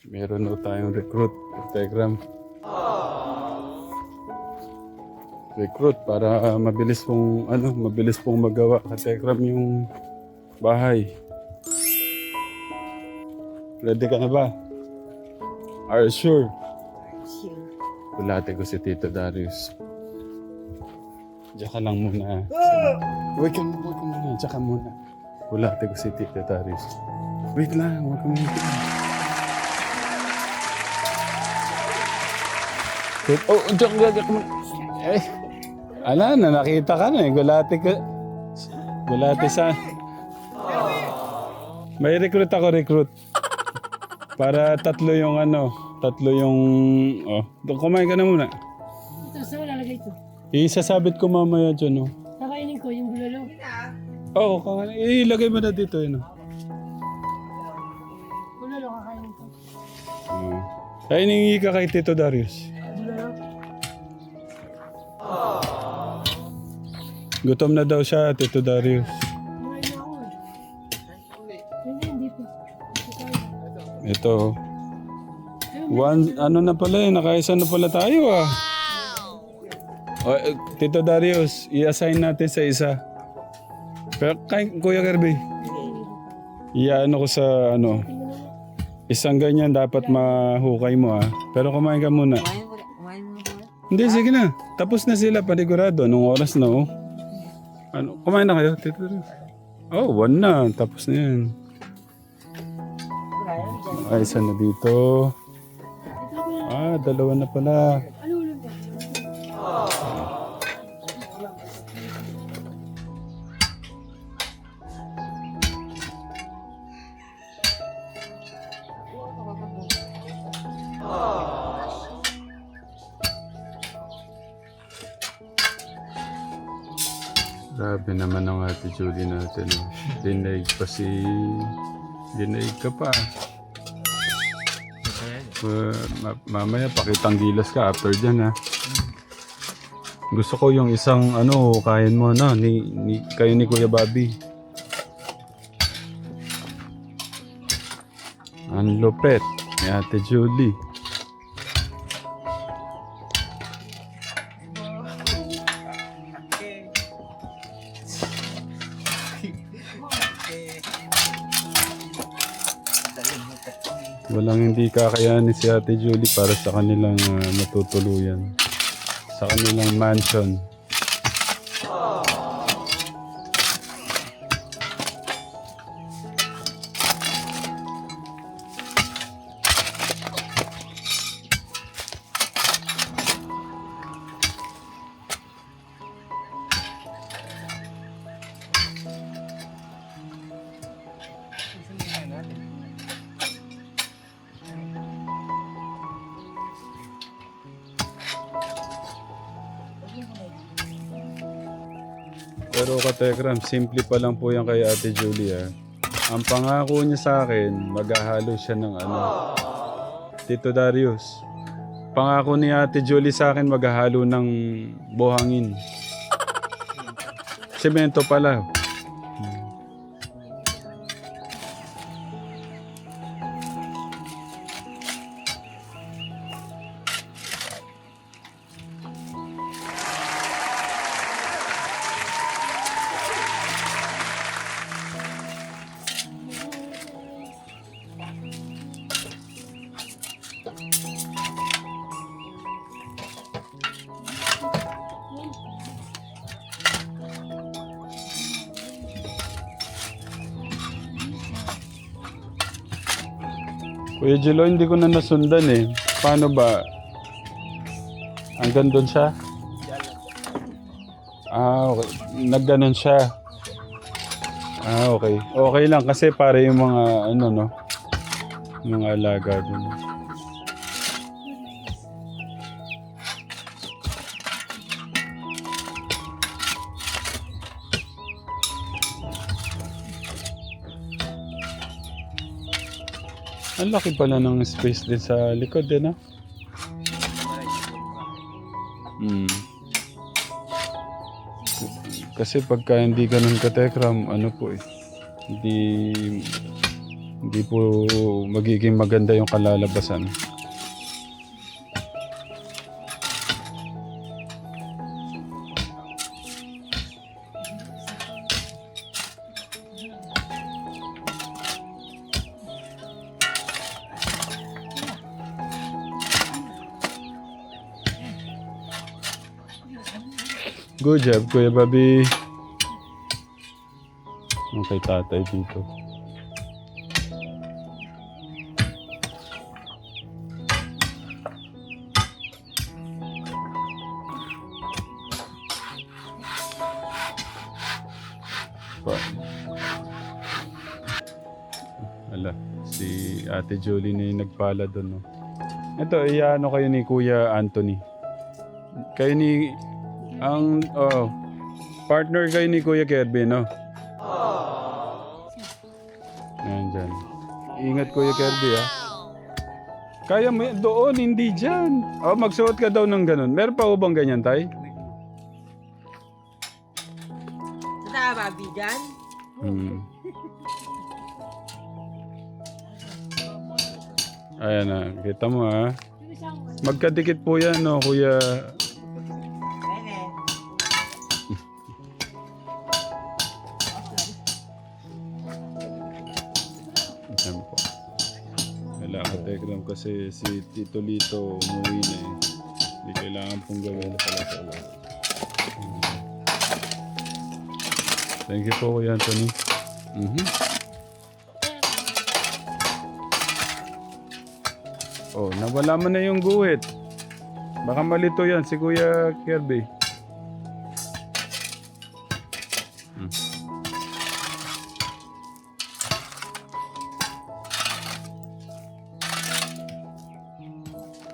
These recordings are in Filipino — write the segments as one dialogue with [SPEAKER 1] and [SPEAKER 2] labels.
[SPEAKER 1] Meron na tayong recruit. Telegram. Recruit para mabilis pong magawa sa Telegram yung bahay. Ready ka na ba? Are you sure?
[SPEAKER 2] Sure.
[SPEAKER 1] Bulate ko si Tito Darius. Diyan ka lang muna. Wait ka muna. Diyan ka muna. Bulate ko si Tito Darius. Wait lang. Huwag ka muna. Oh, diyan ka muna. Eh. Ala na, nakita ka na eh. Gulate ka. Gulate sa... May recruit ako, recruit. Para tatlo yung kumain ka na muna.
[SPEAKER 2] Ito, saan lalagay ito?
[SPEAKER 1] Isasabit ko mamaya dyan, oh.
[SPEAKER 2] Kakainin ko yung bulalo.
[SPEAKER 1] Oo, ilagay mo na dito, yun, oh.
[SPEAKER 2] Bulalo, kakainin ko.
[SPEAKER 1] Ay, hiningi ka kay Tito Darius.
[SPEAKER 2] Bulalo.
[SPEAKER 1] Gutom na daw siya, Tito Darius.
[SPEAKER 2] Kumain na ako eh. Hindi pa.
[SPEAKER 1] Ito, oh. Ano na pala eh, nakaisa na pala tayo ah. Tito Darius, i-assign natin sa isa. Pero Kuya Kirby, i-ano ko sa isang ganyan dapat mahukay mo ah. Pero kumain ka muna.
[SPEAKER 2] Kumain mo na.
[SPEAKER 1] Hindi, sige na. Tapos na sila, panigurado. Anong oras na oh. Kumain na kayo, Tito Darius? Oh, 1 na. Tapos na yan. Ay, isa na dito. Ah, 2 na pala.
[SPEAKER 2] Ano ulam ba?
[SPEAKER 1] Grabe naman ang Ate Julie natin. Oh. Dinaig ka pa. Mamaya pakitang gilas ka after dyan ha. Gusto ko yung isang kain mo na kayo ni Kuya Bobby. Ang lupet ni Ate Julie. Walang hindi kakayanin si Ate Julie para sa kanilang matutuluyan. Sa kanilang mansion. Pero Katekram, simple pa lang po yan kay Ate Julia. Ang pangako niya sa akin, maghahalo siya ng Tito Darius. Pangako ni Ate Julie sa akin, maghahalo ng buhangin. Semento pala. Kuya Jelo, hindi ko na nasundan eh. Paano ba? Hanggang doon siya? Ah, okay. Nagganon siya. Ah, okay. Okay lang kasi para yung mga mga alaga doon. Ang laki pala ng space din sa likod din, ah. Kasi pagka hindi ganun ka-tekram, hindi Hindi po magiging maganda yung kalalabasan. Good job, Kuya Bobby. Okay, tatay dito. Ala, si Ate Jolie na yung nagpala doon. No? Ito, ano kayo ni Kuya Anthony? Kayo ni... partner kayo ni Kuya Kirby, no? Ayan dyan. Ingat Kuya Kirby, ha? Kaya mo yan doon, hindi dyan. Magsuot ka daw ng ganun. Meron pa ubang ganyan, tay?
[SPEAKER 2] Sa Bobby dyan?
[SPEAKER 1] Ayan na, kita mo ha. Magkadikit po yan, no, Kuya. Ayan po. Wala ka tekram kasi si Tito Lito umuwi na eh. Hindi kailangan pong gawin pala sa ulo. Thank you po, Kuya Anthony. Nawala mo na yung guhit. Baka malito yan si Kuya Kirby.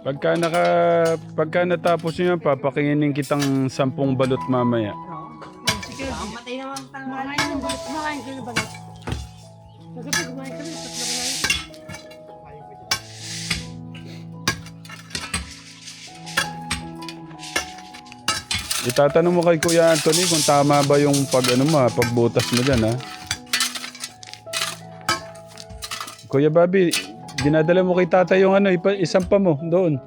[SPEAKER 1] Pagka natapos nyo yan, papakinginin kitang 10 balot mamaya.
[SPEAKER 2] Sige, matay naman tanghali. Kumakain ka na ba? Kagabi kumain kami, tapos na kumain ka.
[SPEAKER 1] Itatanong mo kay Kuya Anthony kung tama ba yung pagbutas mo dyan, ha? Kuya Bobby, dinadala mo kay tata yung isampa mo doon.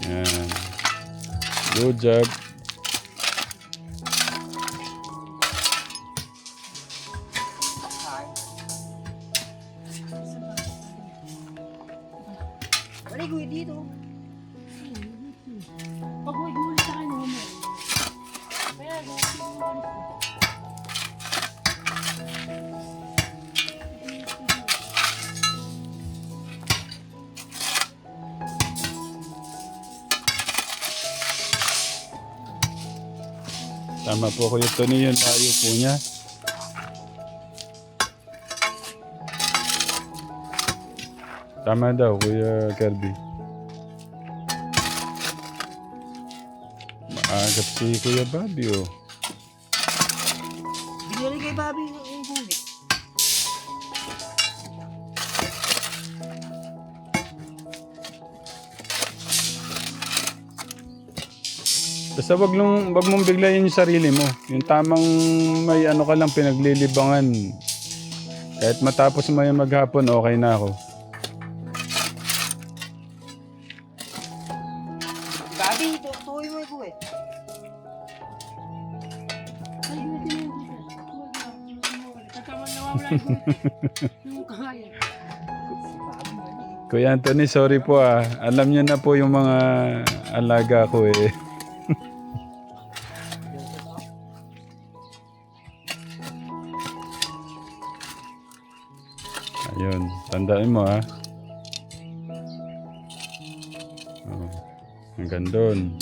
[SPEAKER 1] Yan. Good job.
[SPEAKER 2] Wala ko dito.
[SPEAKER 3] Pag huwag mo ulit sa akin, homo. Kaya, gawin mo ulit.
[SPEAKER 1] Tama po Kuya Tony, yun layo po niya. Tama daw Kuya Kirby. Maagap si Kuya Bobby, oh.
[SPEAKER 2] Binili kay Bobby yung gulit.
[SPEAKER 1] Basta wag mong biglayin yung sarili mo. Yung tamang may ka lang pinaglilibangan. Kahit matapos mo yung maghapon, okay na ako.
[SPEAKER 2] Bobby, tuloy mo yung gulit.
[SPEAKER 3] Ay, hindi na yung gusto. Huwag na. Tataman nawawala yung gusto. Yung kaya.
[SPEAKER 1] Kuya Anthony, sorry po ah. Alam niyo na po yung mga alaga ko eh. Ayun, tandaan mo ha. Hanggang doon.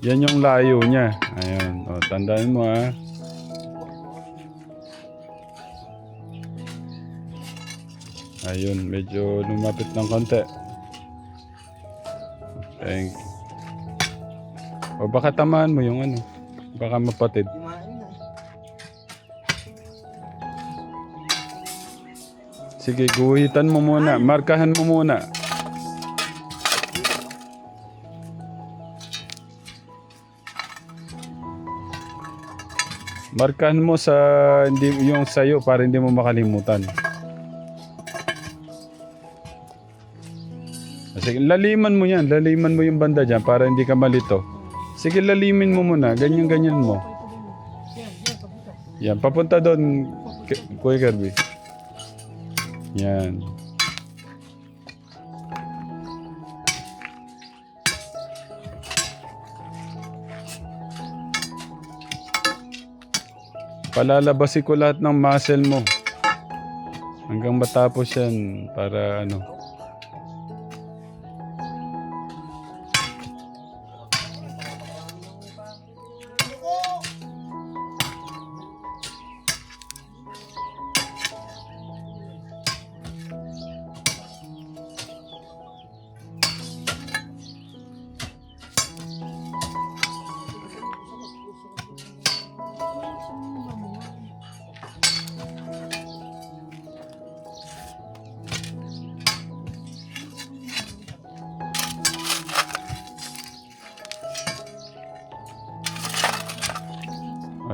[SPEAKER 1] Yan yung layo niya. Ayun, tandaan mo ha. Ayun, medyo lumapit ng konti. Thank you. Baka tamaan mo yung baka mapatid. Sige, guhitan mo muna. Markahan mo muna. Markahan mo sa hindi yung sayo para hindi mo makalimutan. Sige, laliman mo yan. Laliman mo yung banda dyan para hindi ka malito. Sige, lalimin mo muna. Ganyan-ganyan mo. Yan, papunta doon, Kuya Kirby. Yan. Palalabasin ko lahat ng muscle mo. Hanggang matapos yan para ano.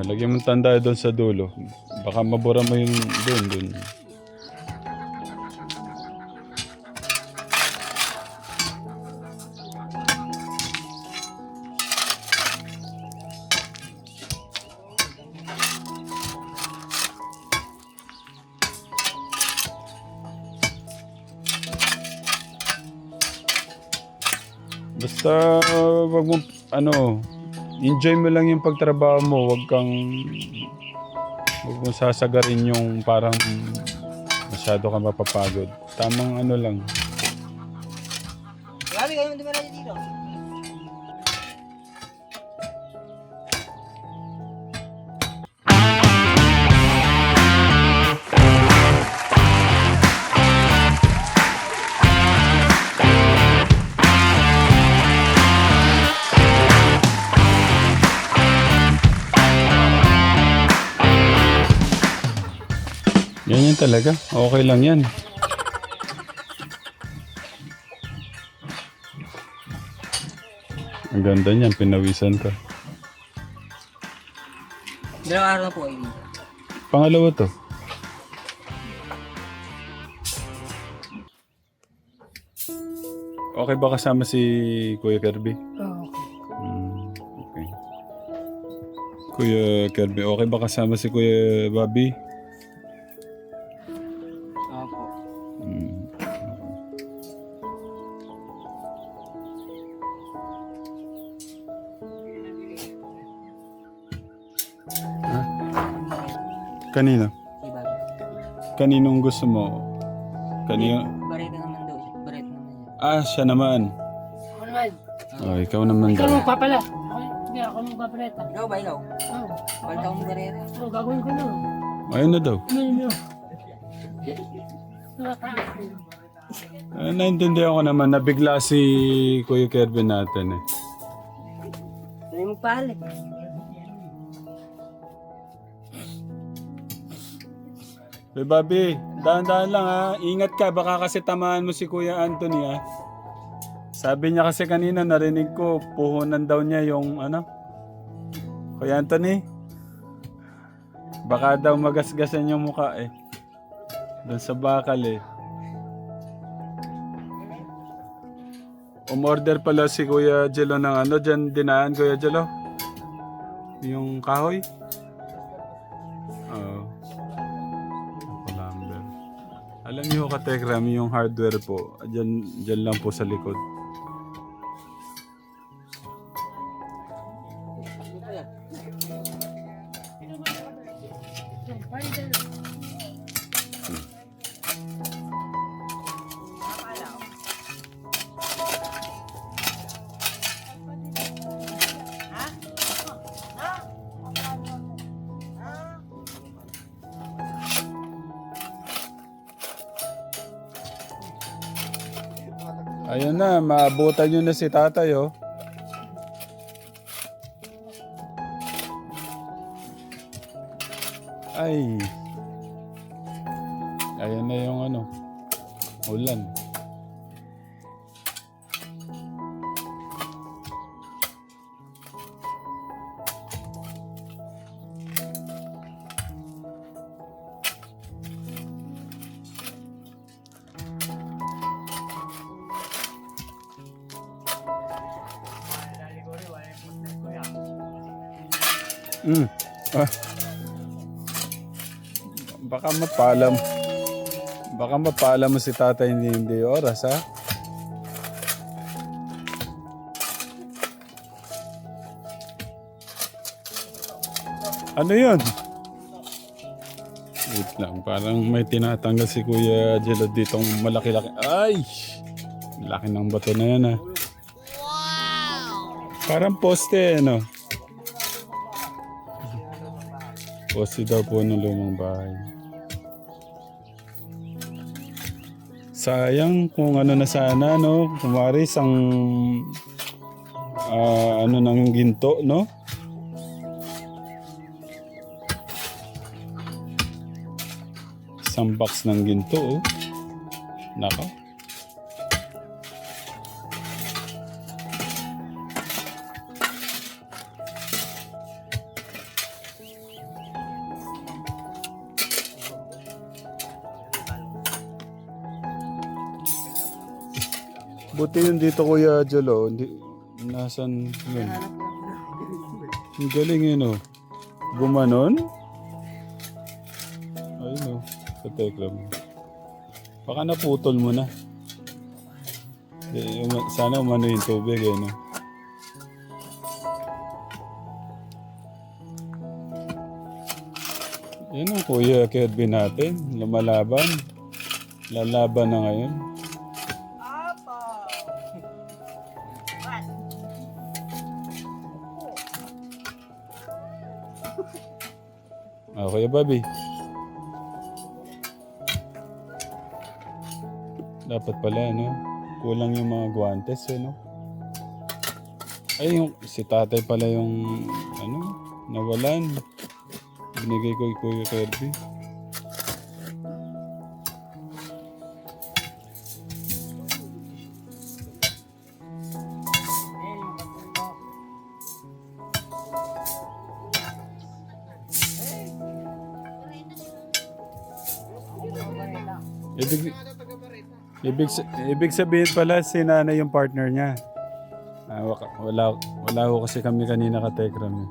[SPEAKER 1] Lagyan mo tanda doon sa dulo. Baka mabura mo yung doon. Basta wag mo enjoy mo lang yung pagtrabaho mo, wag mo sasagarin yung parang masyado ka mapapagod. Tamang ano lang.
[SPEAKER 4] Grabe kayo dumira dito.
[SPEAKER 1] Yan talaga. Okay lang yan. Ang ganda niyan, pinawisan ka.
[SPEAKER 4] Dalawang araw na po kayo dito.
[SPEAKER 1] Pangalawa to. Okay ba kasama si Kuya Kirby?
[SPEAKER 2] Oo.
[SPEAKER 1] Okay. Kuya Kirby, okay ba kasama si Kuya Bobby?
[SPEAKER 4] Opo.
[SPEAKER 1] Kanino?
[SPEAKER 4] Si Bobby.
[SPEAKER 1] Kaninong gusto mo? Kanino?
[SPEAKER 4] Bareta naman daw siya. Bareta naman yan.
[SPEAKER 1] Ah, siya naman.
[SPEAKER 2] Ako naman.
[SPEAKER 1] Oh, ikaw naman
[SPEAKER 2] Ikaw
[SPEAKER 1] daw.
[SPEAKER 2] magpapala. Hindi ako magpapaleta.
[SPEAKER 4] Ikaw ba ikaw?
[SPEAKER 2] Oo.
[SPEAKER 4] Balta akong bareta.
[SPEAKER 2] Oo, gagawin ko na.
[SPEAKER 1] Ayun na daw.
[SPEAKER 2] Ano yun yun?
[SPEAKER 1] Naintindihan ko naman, nabigla si Kuya Kirby natin eh.
[SPEAKER 4] Ano yung magpahalik?
[SPEAKER 1] Hey Bobby, dahan-dahan lang ha. Ingat ka, baka kasi tamaan mo si Kuya Anthony ha. Sabi niya kasi kanina, narinig ko, puhunan daw niya yung ano. Kuya Anthony, baka daw magasgasan yung mukha eh. Doon sa bakal eh. Umorder pala si Kuya Jello ng ano, dyan dinaan Kuya Jello? Yung kahoy? Oo. Lumber. Alam niyo Katekram, yung hardware po, dyan lang po sa likod. Ayun na, maabutan nyo na si tatay oh. Ay. Ayan na yung ano, ulan. Mm. Ah. Baka mapalam. Baka mapala mo si tatay hindi oras, ha? Ano yun? Wait lang, parang may tinatanggal si Kuya Jello ditong malaki-laki. Ay! Laki ng bato na yan, ha? Parang poste, ano? Poste daw po ng lumang bahay. Sayang kung ano na sana, no? Kumari isang ano ng ginto, no? Isang box ng ginto, oh. Nako. Buti yun dito, Kuya Jolo. Hindi, nasan yun? Ang galing yun, oh. Gumanon? Ayun, oh. Sa tekram. Baka naputol mo na. Sana umano yung tubig, eh, no? Yan ang Kuya Kirby natin. Lumalaban. Lalaban na ngayon. Kuya Bobby. Dapat pala, no? Kulang yung mga guantes, eh, no? Ay, yung si tatay pala yung, ano, nawalan. Binigay ko kay Kuya Kirby. Ibig sabihin pala si nanay yung partner niya. Wala ko kasi kami kanina ka-tekram, eh.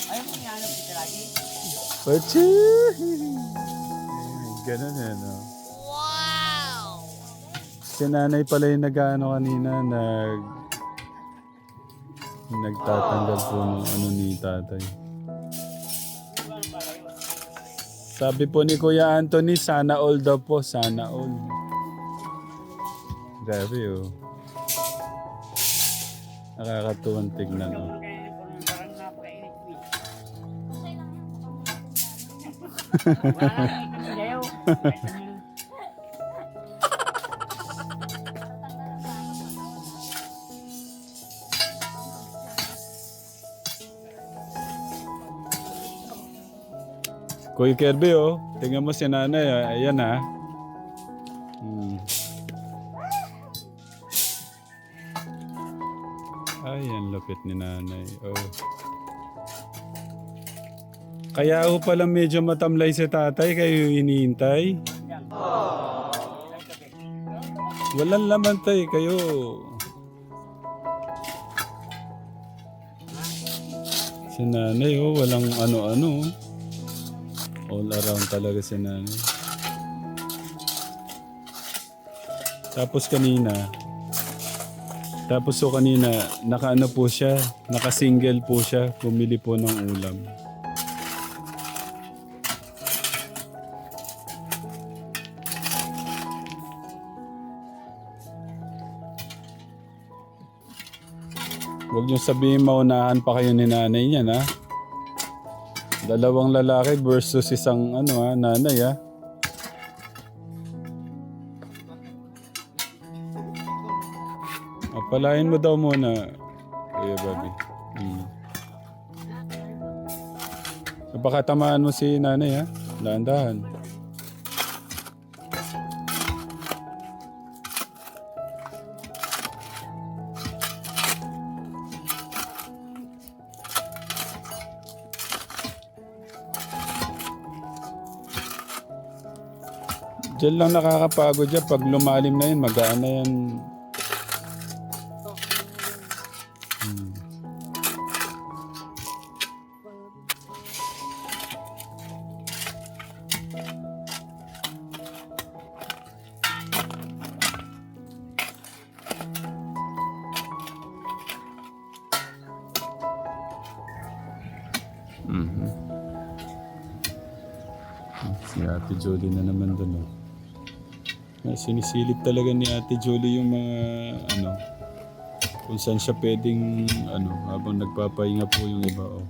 [SPEAKER 4] Ayaw mo niya alam kita lagi?
[SPEAKER 1] Pachi! Ganun, eh, no? Wow! Si nanay pala yung nag-ano kanina, nagtatanggal po ng ano ni tatay. Sabi po ni Kuya Anthony, sana all daw po, sana all. Grabe, oh. Nakakatuwang tignan, oh. Kuya Kirby, oh. Tingnan mo si nanay, ah. Ayan, ah. Ay, ang lapit ni nanay. Oh. Kaya ako pala medyo matamlay si tatay, kayo hinihintay. Walang laman tay, kayo. Si nanay, oh. Walang ano-ano, oh. All around talaga si nanay. Tapos kanina, naka-ano po siya, naka-single po siya, bumili po ng ulam. Huwag niyo sabihin maunahan pa kayo ni nanay niyan, ha? Dalawang lalaki versus isang nanay, ha? Palain mo daw muna, Kuya Bobby. Baka tamaan mo si nanay, ha? Dahan-dahan. Diyan lang nakakapagod yan. Pag lumalim na yun, magaan na yan. Mhm. Si Ate Jolie na naman doon, oh. Sinisilip talaga ni Ate Jolie yung mga, ano, kung saan siya pwedeng, ano, habang nagpapahinga po yung iba, oh.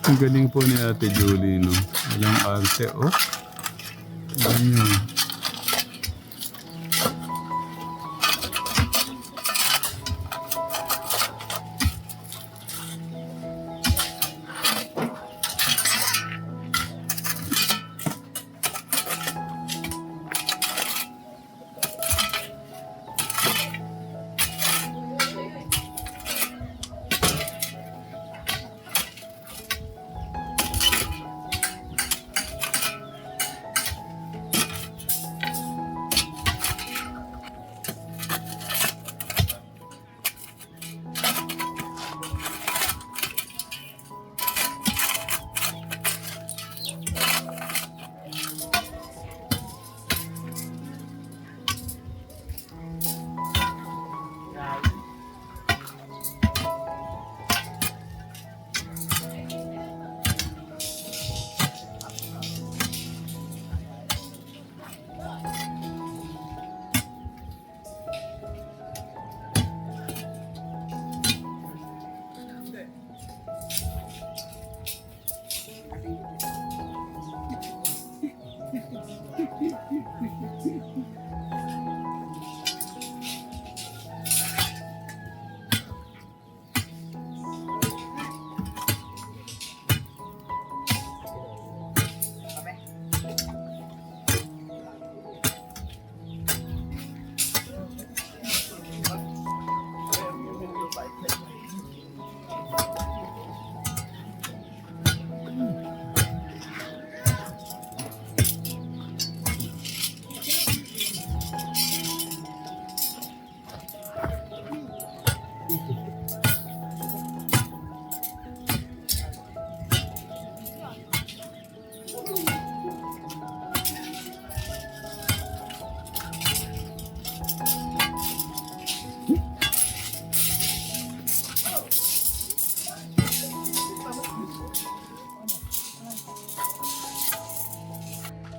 [SPEAKER 1] Ang galing po ni Ate Jolie, no? Walang arte, oh. Ganyan.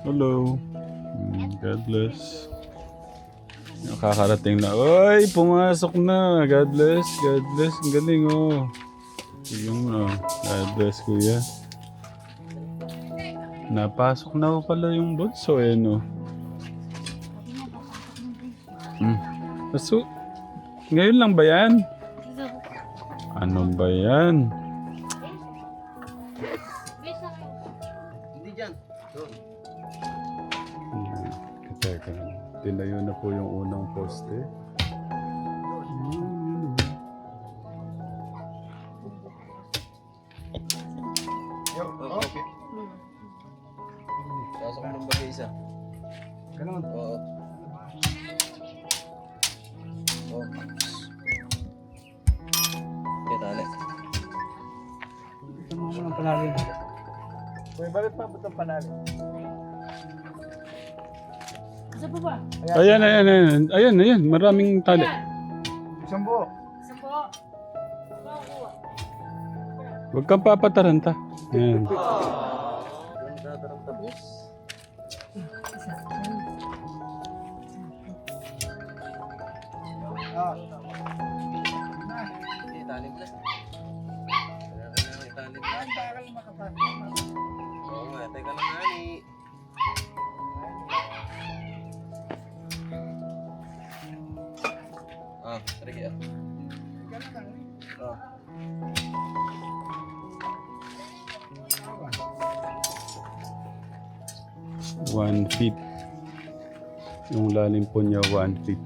[SPEAKER 1] Hello. God bless. Nakakarating na. Oy, pumasok na. God bless. God bless. Ang galing, oh. Yung, God bless, kuya. Napasok na po pala yung bunso, eh, no? So, ngayon lang ba yan? Ano ba yan?
[SPEAKER 4] Hindi dyan. Doon.
[SPEAKER 1] Teka, tinayo na po yung unang poste.
[SPEAKER 4] Okay. Pasok mo ng bagay isa. Ganun. Oo. Oo. Okay, tali.
[SPEAKER 2] Ito mo ng palalim.
[SPEAKER 4] Uy, bakit pa ba't ang panalo?
[SPEAKER 2] Sa baba.
[SPEAKER 1] Ayan, ayan, ayan. Ayan, ayan. Maraming tali.
[SPEAKER 4] Isang buo.
[SPEAKER 2] Sa baba.
[SPEAKER 1] Huwag kang papataranta. Ayan.
[SPEAKER 4] Doon tatarang tapos. Sige. Oh.
[SPEAKER 1] 1 feet. Yung lalim po niya 1 feet.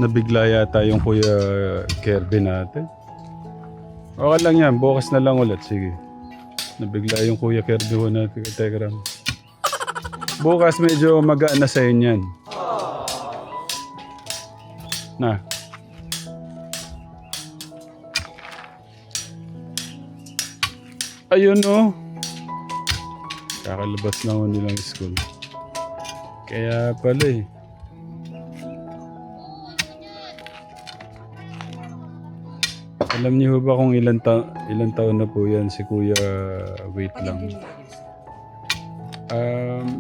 [SPEAKER 1] Nabigla yata yung Kuya Kirby natin. Okay lang yan, bukas na lang ulit. Sige. Nabigla yung Kuya Kirby ho natin. Telegram. Bukas medyo magaan na sa inyo yan. Na. Ayun oh. Kakalabas na ho nilang school. Kaya pala eh. Alam niyo ba kung ilang taon na po yan si Kuya, wait lang.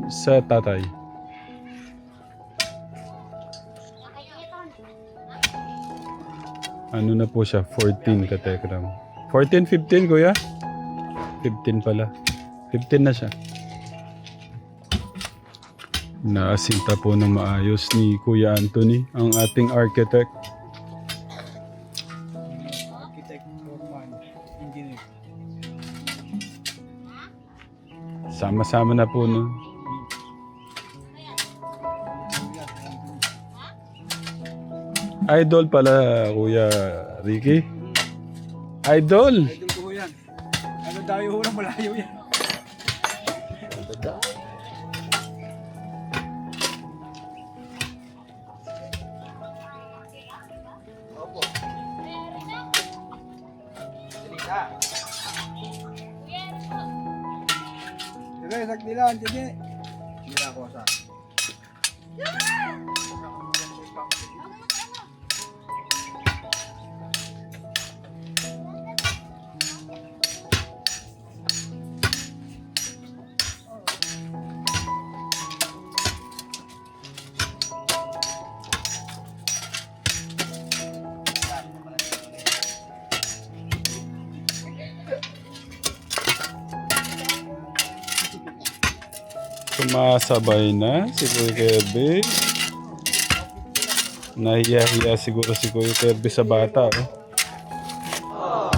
[SPEAKER 1] Sa tatay. Ano na po siya? 14 katekram. 14, 15 Kuya? 15 pala. 15 na siya. Naasinta po ng maayos ni Kuya Anthony, ang ating architect. Sama-sama na po, no? Idol pala, Kuya Ricky. Idol!
[SPEAKER 4] Idol ko yan. Ano dayo ho ng malayo yan. Opo. Silita. Sige, sagdilan, sige. Hindi ako sa.
[SPEAKER 1] Sumasabay na si Kuya Kirby. Nahiya-hiya siguro si Kuya Kirby sa bata. Oh.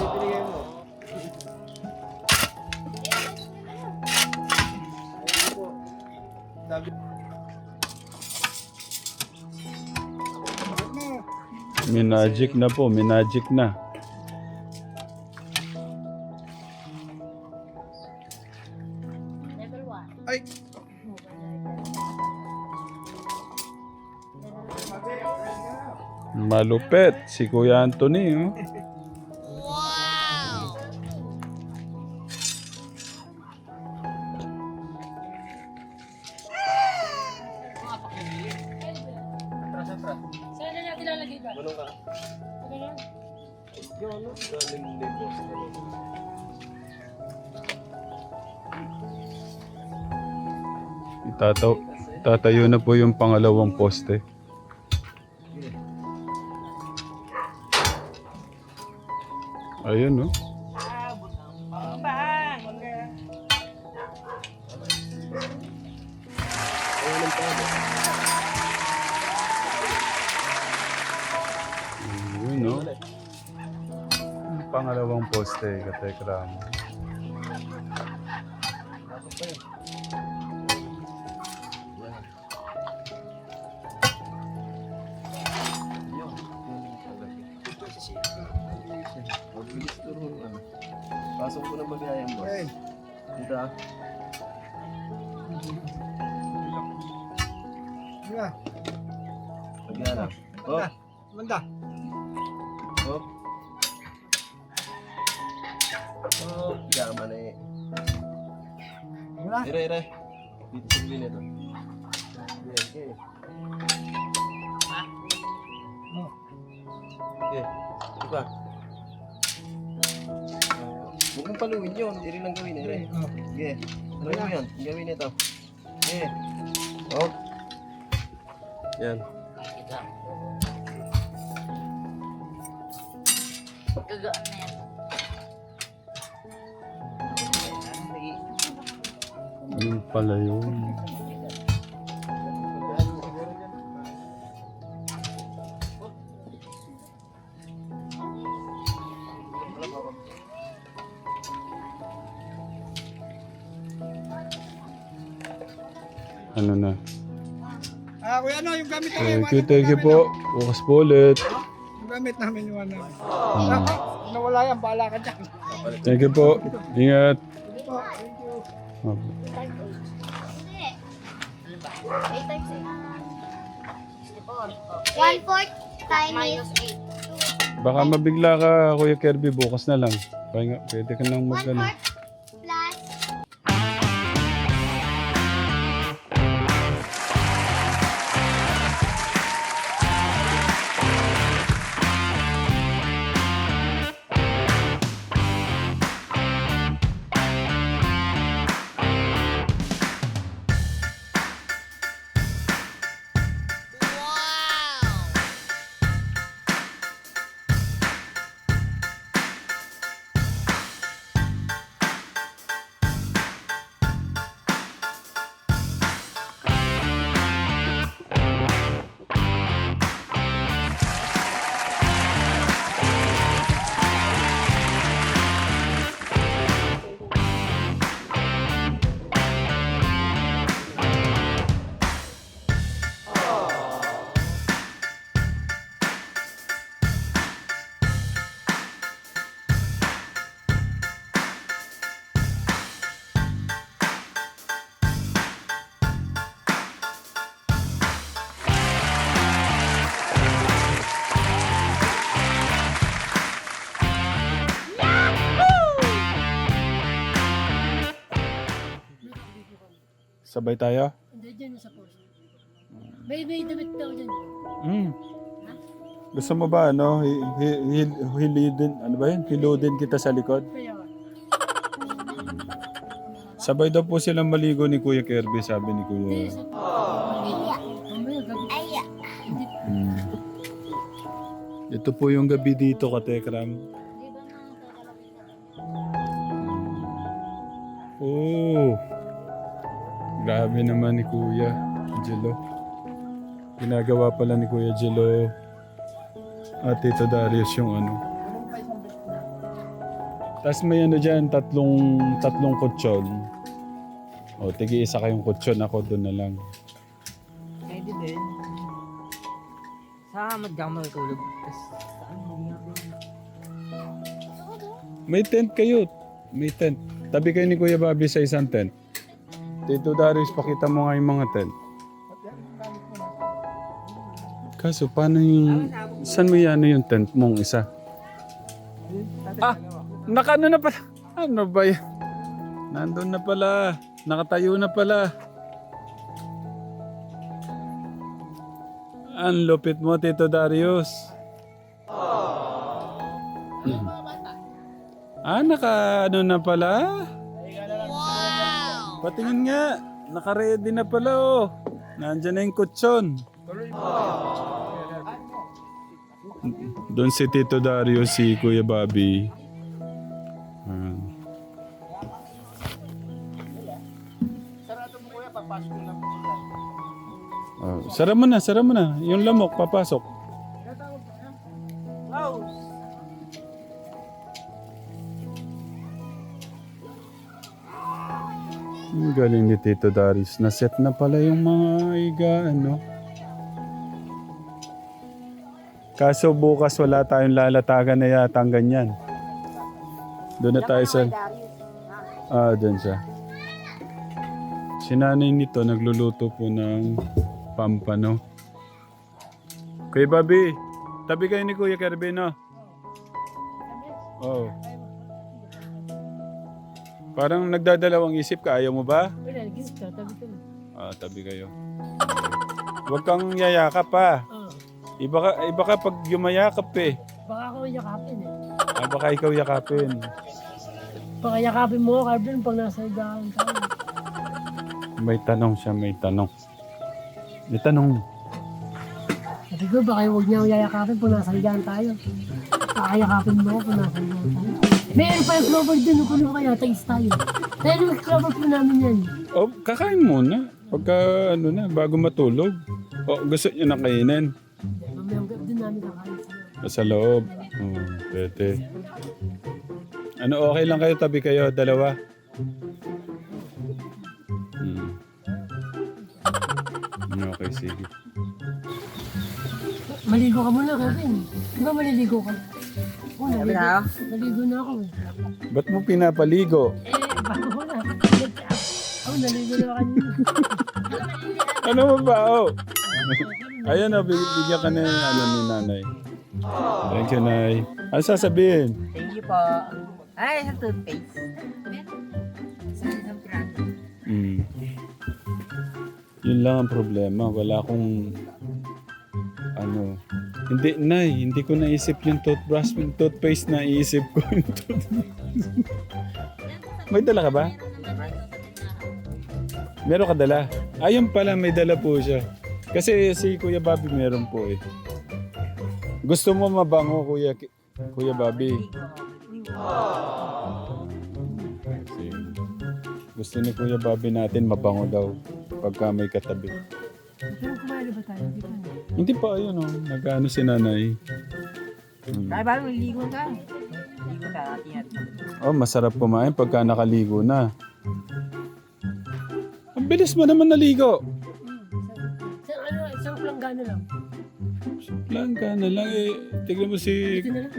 [SPEAKER 1] Minagic na po, minagic na.
[SPEAKER 4] Ay!
[SPEAKER 1] Malupet si Kuya Anthony. Oh.
[SPEAKER 3] Saan na natin lalagay ba?
[SPEAKER 4] Bulong ka.
[SPEAKER 3] Okay lang.
[SPEAKER 4] Yung ano? Galing Lagos.
[SPEAKER 1] Tatayo na po yung pangalawang poste. Ayun, no? Ayun, no? Pangalawang poste, katekram.
[SPEAKER 4] Mabilis turun ano. Pasok ko ng bagayang boss. Dito ah. Bagayang. Oh. Manda. Oh. Oh, yaman eh. Ire. Dito sa bilin ito. Okay. Okay. Diba? Huwag mong paluin yun. Hindi rin lang gawin, Ere. Sige. Paluin mo yan. Gawin ito. Sige. Oh. Yan.
[SPEAKER 3] Gagaan na yan.
[SPEAKER 1] Yung pala yun. Ano na?
[SPEAKER 5] Kuya, ano, yung gamit namin.
[SPEAKER 1] Thank you po. Bukas po ulit.
[SPEAKER 5] Yung gamit namin yung ano.
[SPEAKER 1] Hmm.
[SPEAKER 5] Nawala yan, bahala ka dyan.
[SPEAKER 1] Thank you po. Ingat.
[SPEAKER 6] One-fourth times
[SPEAKER 1] Baka mabigla ka, Kuya Kirby, bukas na lang. Pwede ka nang mag-ano.
[SPEAKER 6] one-fourth plus
[SPEAKER 1] Sabay tayo?
[SPEAKER 2] Hindi, dyan sa post. May damit daw dyan.
[SPEAKER 1] Mm. Gusto mo ba, ano, hilidin, ano ba yun? Hiludin kita sa likod?
[SPEAKER 2] Kaya,
[SPEAKER 1] Sabay daw po silang maligo ni Kuya Kirby, sabi ni
[SPEAKER 2] hindi
[SPEAKER 1] Kuya.
[SPEAKER 2] sa mamaya, gabi.
[SPEAKER 1] Mm. Ito po yung gabi dito, Katekram. Oh, grabe naman ni Kuya Jello. Ginagawa pala ni Kuya Jello at Tito Darius yung ano. Tapos may ano dyan, tatlong kutsyon. O, tigi-isa kayong kutsyon, ako doon na lang.
[SPEAKER 3] Pwede din. Sa madya mo tulog. Tapos saan hindi ako.
[SPEAKER 1] May tent kayo. May tent. Tabi kayo ni Kuya Bobby sa isang tent. Tito Darius, pakita mo nga yung mga tent. Kaso, paano yung... Saan mo yan yung tent mong isa? Ah! Nakano na pala. Ano ba yan? Nandun na pala. Nakatayo na pala. Ang lupit mo, Tito Darius. Naka ano na pala? Wow! Patingin nga. Naka-ready na pala oh. Nandiyan na yung kutsyon. Doon si Tito Darius, si Kuya Bobby. Sara mo na. Yung lamok, papasok. Ang galing ni Tito Darius. Naset na pala yung mga higaan, no? Kaso bukas wala tayong lalatagan na yata ang ganyan. Doon na tayo sa... doon siya. Si nanay nito nagluluto po ng pampano. Kuya Bobby, tabi kayo ni Kuya Kirby, no? Oo. Parang nagdadalawang isip ka. Ayaw mo ba?
[SPEAKER 2] Wala, gisip ka, tabi ka na.
[SPEAKER 1] Tabi kayo. Huwag kang yayakap pa. Iba ka pag yumayakap eh.
[SPEAKER 2] Baka ako yakapin eh.
[SPEAKER 1] Baka ikaw yakapin.
[SPEAKER 2] Baka yakapin mo, Carmen, pag nasa higaan tayo.
[SPEAKER 1] May tanong siya, may tanong. May tanong.
[SPEAKER 2] Sabi ko, baka huwag niya ako yayakapin pag nasa higaan tayo. Kakayakapin mo ako, nasan mo tayo. Meron pa yung clover dun, kuno kaya, tayo tayo. Tayo yung clover po namin yan.
[SPEAKER 1] Oh, kakain muna. Pagka ano na, bago matulog. O, gusto niyo na kainin.
[SPEAKER 2] Mamayang gabi din namin kakain sila.
[SPEAKER 1] Sa loob. Oh, pwede. Ano, okay lang kayo? Tabi kayo, dalawa? Okay, sige.
[SPEAKER 2] Maligo ka muna, Kevin. Di ba maliligo ka? Oo, naligo na ako eh.
[SPEAKER 1] Ba't mo pinapaligo?
[SPEAKER 2] Bago ko na. Oo, naligo na kanina.
[SPEAKER 1] Ano mo ba? Oh. Ayan o, bigyan ka na yung ano ni nanay. Thank you, Nay. Ano sasabihin?
[SPEAKER 7] Thank you po. Ay, sa toothpaste. Sa isang prato.
[SPEAKER 1] Yun lang ang problema. Wala akong ano. Hindi, Nay. Hindi ko naisip yung toothbrush. Yung toothpaste na iisip ko yung toothbrush. May dala ka ba? Meron ka dala? Ayun pala, may dala po siya. Kasi si Kuya Bobby meron po eh. Gusto mo mabango, Kuya Bobby? Kasi gusto ni Kuya Bobby natin mabango daw pagka may katabi.
[SPEAKER 2] Pero kumain na ba tayo? Di pa na.
[SPEAKER 1] Hindi pa, ayun o. Nag-ano si nanay.
[SPEAKER 7] Ay, bago niligo ka. Niligo ka, atin.
[SPEAKER 1] Oh, masarap kumain pagka nakaligo na. Ang bilis mo naman naligo.
[SPEAKER 2] Isang planggana lang.
[SPEAKER 1] Langka na lang eh. Tignan mo si...
[SPEAKER 2] Ito na lang.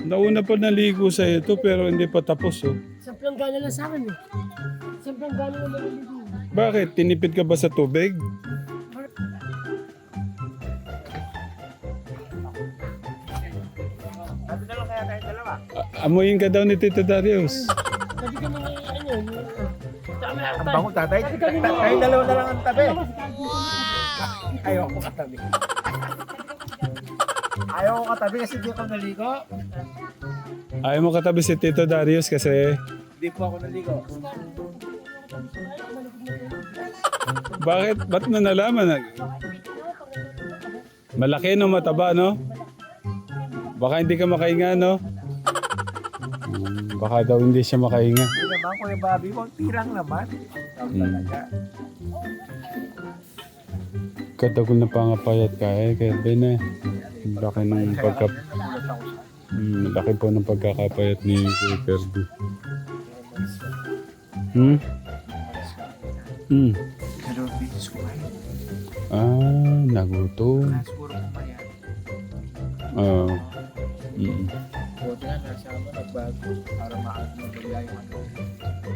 [SPEAKER 1] Nauna pa naligo sa ito pero hindi pa tapos oh.
[SPEAKER 2] Isang planggana lang sa akin eh. Isang planggana lang maliligo.
[SPEAKER 1] Bakit? Tinipid ka ba sa tubig?
[SPEAKER 7] Sabi na lang kaya tayo dalawa.
[SPEAKER 1] Amuyin ka daw ni Tito Darius.
[SPEAKER 2] Sabi ka nang ano.
[SPEAKER 5] Ang bango tatay.
[SPEAKER 2] Sabi ka nang
[SPEAKER 5] Tayo dalawa na lang ang tabi. Ayaw ko katabi. Ayaw ko katabi kasi di ako naligo.
[SPEAKER 1] Ayaw mo katabi si Tito Darius kasi...
[SPEAKER 5] Hindi po ako naligo.
[SPEAKER 1] Bakit? Ba't mo nalaman? Malaki no, mataba no? Baka hindi ka makahinga no? Baka daw hindi siya makahinga.
[SPEAKER 5] Hindi naman Kuya Bobby, huwag tirang naman. Talaga.
[SPEAKER 1] Katagol na pangapayat ka eh, Kevin eh. Ang laki ng pagka... laki po ng pagkakapayat ni Kuya Kirby.
[SPEAKER 5] Pero bitis ko ay.
[SPEAKER 1] Nagutom.
[SPEAKER 5] Siguro kumaya. Buti na nasama nagbago para maagmagaya yung ano.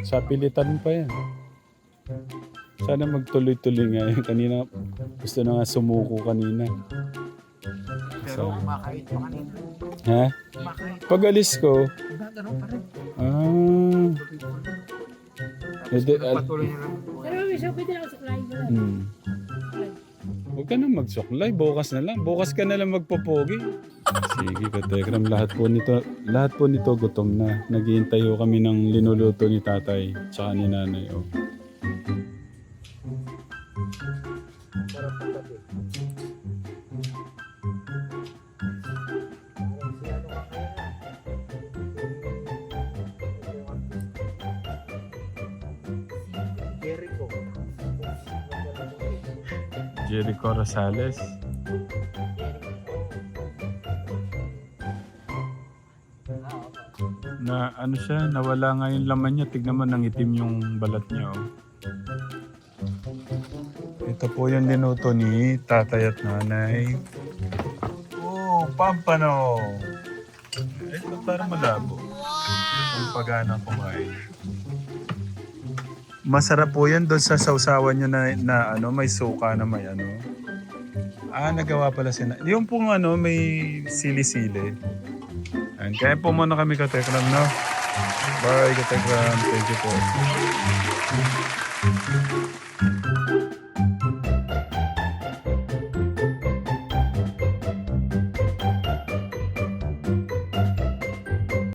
[SPEAKER 1] Sa pilitan pa yan. Sana magtuloy-tuloy nga yun. Kanina, gusto na nga sumuko kanina.
[SPEAKER 5] Pero kumakait pa kanina.
[SPEAKER 1] Ha?
[SPEAKER 5] Kumakait.
[SPEAKER 1] Pag alis ko,
[SPEAKER 5] Ganun pa rin. Patuloy na lang.
[SPEAKER 2] Pero may siya pwede lang sa klay.
[SPEAKER 1] Huwag ka na magsuklay. Bukas na lang. Bukas ka na lang magpopogi. Sige, Katekram. Lahat po nito gutom na. Naghihintay ho kami ng linuluto ni tatay tsaka ni nanay. Oh.
[SPEAKER 5] Jericho.
[SPEAKER 1] Jericho Rosales. Na ano siya, nawala nga yung laman niya. Tignan mo, nangitim yung balat niya. Oh. Ito po yung linuto ni tatay at nanay. Oh, pampano. Ito parang malabo. Ang pagana kumain. Masarap po yan doon sa sausawan nyo na ano, may suka na may ano. Nagawa pala sila. Yung pong ano, may sili-sili. Ayan, kaya po muna kami Katekram, no? Bye, Katekram. Thank you po.